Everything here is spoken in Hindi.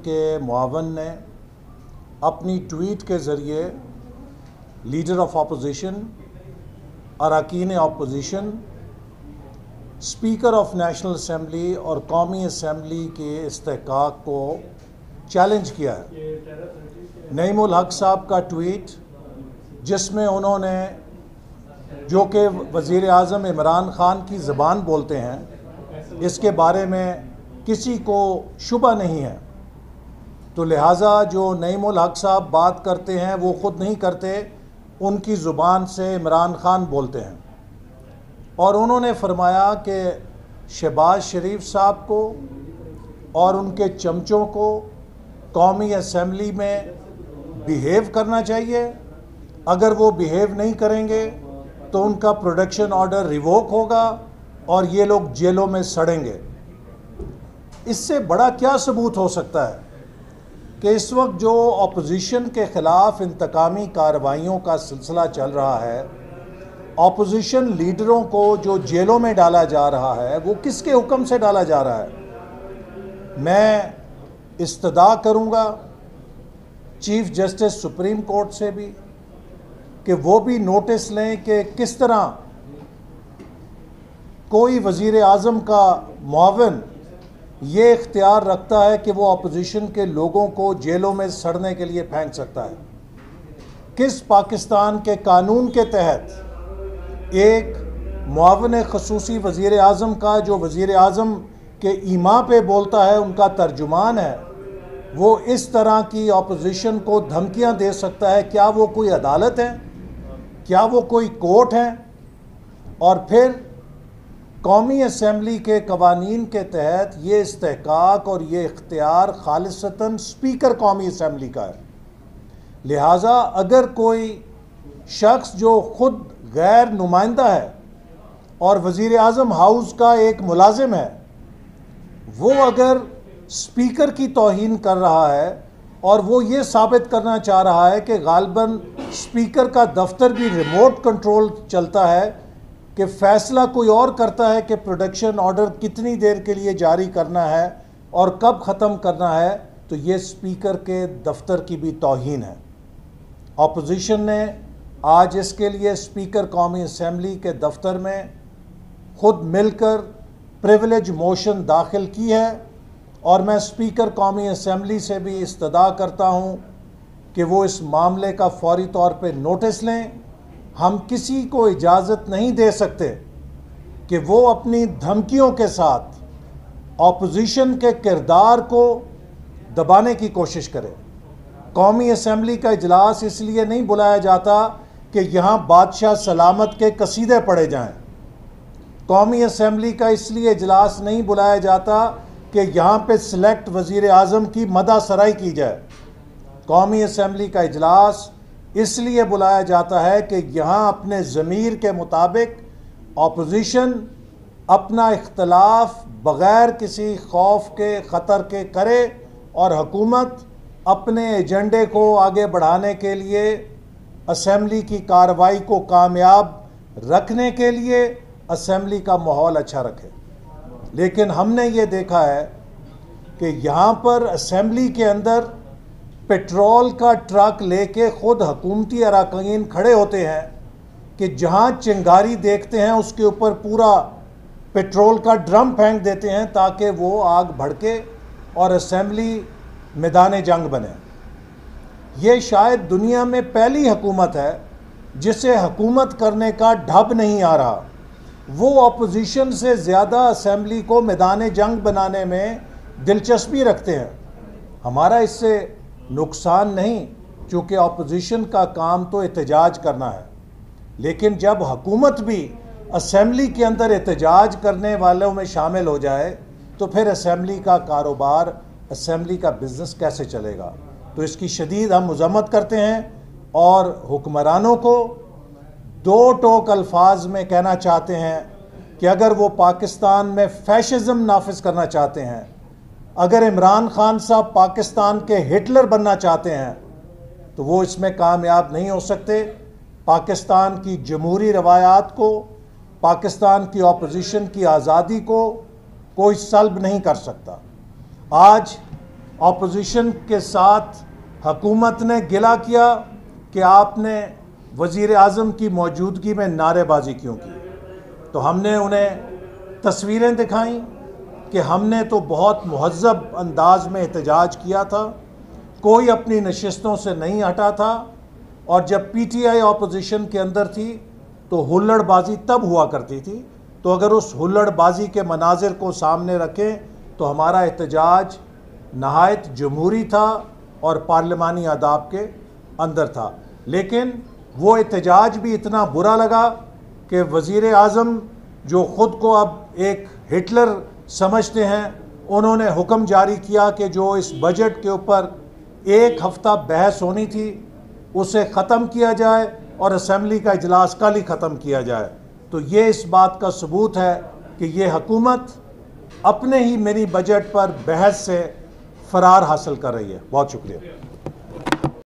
के मुआवन ने अपनी ट्वीट के ज़रिए लीडर ऑफ अपोजिशन, अरकान opposition, speaker of national assembly और कौमी असम्बली के इस्तेहकाक को चैलेंज किया है। नईमुल हक साहब का ट्वीट, जिसमें उन्होंने, जो कि वज़ीर आज़म इमरान ख़ान की ज़बान बोलते हैं, इसके बारे में किसी को शुबा नहीं है, तो लिहाजा जो नईमुल हक साहब बात करते हैं वो ख़ुद नहीं करते, उनकी ज़ुबान से इमरान ख़ान बोलते हैं। और उन्होंने फरमाया कि शहबाज शरीफ साहब को और उनके चमचों को कौमी असम्बली में बिहेव करना चाहिए। अगर वो बिहेव नहीं करेंगे तो उनका प्रोडक्शन ऑर्डर रिवोक होगा और ये लोग जेलों में सड़ेंगे। इससे बड़ा क्या सबूत हो सकता है कि इस वक्त जो अपोजिशन के ख़िलाफ़ इंतकामी कार्रवाइयों का सिलसिला चल रहा है, अपोजिशन लीडरों को जो जेलों में डाला जा रहा है, वो किसके हुक्म से डाला जा रहा है। मैं इस्तदा करूँगा चीफ़ जस्टिस सुप्रीम कोर्ट से भी कि वो भी नोटिस लें कि किस तरह कोई वज़ीर आज़म का मुआवन ये इख्तियार रखता है कि वो अपोजिशन के लोगों को जेलों में सड़ने के लिए फेंक सकता है। किस पाकिस्तान के कानून के तहत एक मुआवन ख़ुसूसी वज़ीर आज़म का, जो वज़ीर आज़म के ईमा पे बोलता है, उनका तर्जुमान है, वो इस तरह की अपोजिशन को धमकियां दे सकता है? क्या वो कोई अदालत है? क्या वो कोई कोर्ट है? और फिर कौमी असम्बली के कवानीन के तहत ये इस्तेहकाक और ये इख्तियार खालिसतन स्पीकर कौमी असम्बली का है। लिहाजा अगर कोई शख्स जो ख़ुद गैर नुमाइंदा है और वज़ीर आज़म हाउस का एक मुलाजिम है, वो अगर स्पीकर की तौहीन कर रहा है और वो ये साबित करना चाह रहा है कि गालिबन स्पीकर का दफ्तर भी रिमोट कंट्रोल चलता है, कि फ़ैसला कोई और करता है कि प्रोडक्शन ऑर्डर कितनी देर के लिए जारी करना है और कब ख़त्म करना है, तो ये स्पीकर के दफ्तर की भी तौहीन है। अपोजिशन ने आज इसके लिए स्पीकर कौमी असम्बली के दफ्तर में ख़ुद मिलकर प्रिविलेज मोशन दाखिल की है और मैं स्पीकर कौमी असम्बली से भी इस्तदा करता हूँ कि वो इस मामले का फौरी तौर पे नोटिस लें। हम किसी को इजाज़त नहीं दे सकते कि वो अपनी धमकियों के साथ अपोजिशन के किरदार को दबाने की कोशिश करे। कौमी असम्बली का इजलास इसलिए नहीं बुलाया जाता कि यहाँ बादशाह सलामत के कसीदे पढ़े जाएं। कौमी असम्बली का इसलिए इजलास नहीं बुलाया जाता कि यहाँ पे सिलेक्ट वज़ीर आज़म की मदा सराई की जाए। कौमी असम्बली का इजलास इसलिए बुलाया जाता है कि यहाँ अपने ज़मीर के मुताबिक अपोजिशन अपना इख्तलाफ बग़ैर किसी खौफ के, ख़तर के करे और हुकूमत अपने एजेंडे को आगे बढ़ाने के लिए, असम्बली की कार्रवाई को कामयाब रखने के लिए असम्बली का माहौल अच्छा रखे। लेकिन हमने ये देखा है कि यहाँ पर असम्बली के अंदर पेट्रोल का ट्रक लेके ख़ुद हुकूमती अरकान खड़े होते हैं कि जहाँ चिंगारी देखते हैं उसके ऊपर पूरा पेट्रोल का ड्रम फेंक देते हैं ताकि वो आग भड़के और असम्बली मैदान जंग बने। ये शायद दुनिया में पहली हुकूमत है जिसे हुकूमत करने का ढब नहीं आ रहा। वो अपोजिशन से ज़्यादा असम्बली को मैदान जंग बनाने में दिलचस्पी रखते हैं। हमारा इससे नुकसान नहीं, चूँकि अपोजिशन का काम तो एहतजाज करना है, लेकिन जब हुकूमत भी असम्बली के अंदर एहतजाज करने वालों में शामिल हो जाए तो फिर असम्बली का कारोबार, असम्बली का बिज़नेस कैसे चलेगा। तो इसकी शदीद हम मज़म्मत करते हैं और हुक्मरानों को दो टोक अल्फाज में कहना चाहते हैं कि अगर वो पाकिस्तान में फैशिज़म नाफिज करना चाहते हैं, अगर इमरान ख़ान साहब पाकिस्तान के हिटलर बनना चाहते हैं, तो वो इसमें कामयाब नहीं हो सकते। पाकिस्तान की जमहूरी रवायात को, पाकिस्तान की अपोजिशन की आज़ादी को कोई सल्ब नहीं कर सकता। आज ऑपोजिशन के साथ हुकूमत ने गिला किया कि आपने वज़ीर आज़म की मौजूदगी में नारेबाजी क्यों की। तो हमने उन्हें तस्वीरें दिखाईं कि हमने तो बहुत महज़्ज़ब अंदाज में एहतजाज किया था, कोई अपनी नशिस्तों से नहीं हटा था। और जब पीटीआई ऑपोजिशन के अंदर थी तो हुल्लड़बाजी तब हुआ करती थी। तो अगर उस हुल्लड़बाजी के मनाजिर को सामने रखें तो हमारा एहतजाज नहायत जमहूरी था और पार्लिमानी आदाब के अंदर था। लेकिन वो एहतजाज भी इतना बुरा लगा कि वज़ीर आज़म जो ख़ुद को अब एक हिटलर समझते हैं, उन्होंने हुक्म जारी किया कि जो इस बजट के ऊपर एक हफ़्ता बहस होनी थी उसे ख़त्म किया जाए और असम्बली का इजलास कल ही ख़त्म किया जाए। तो ये इस बात का सबूत है कि ये हुकूमत अपने ही मिनी बजट पर बहस से फ़रार हासिल कर रही है। बहुत शुक्रिया।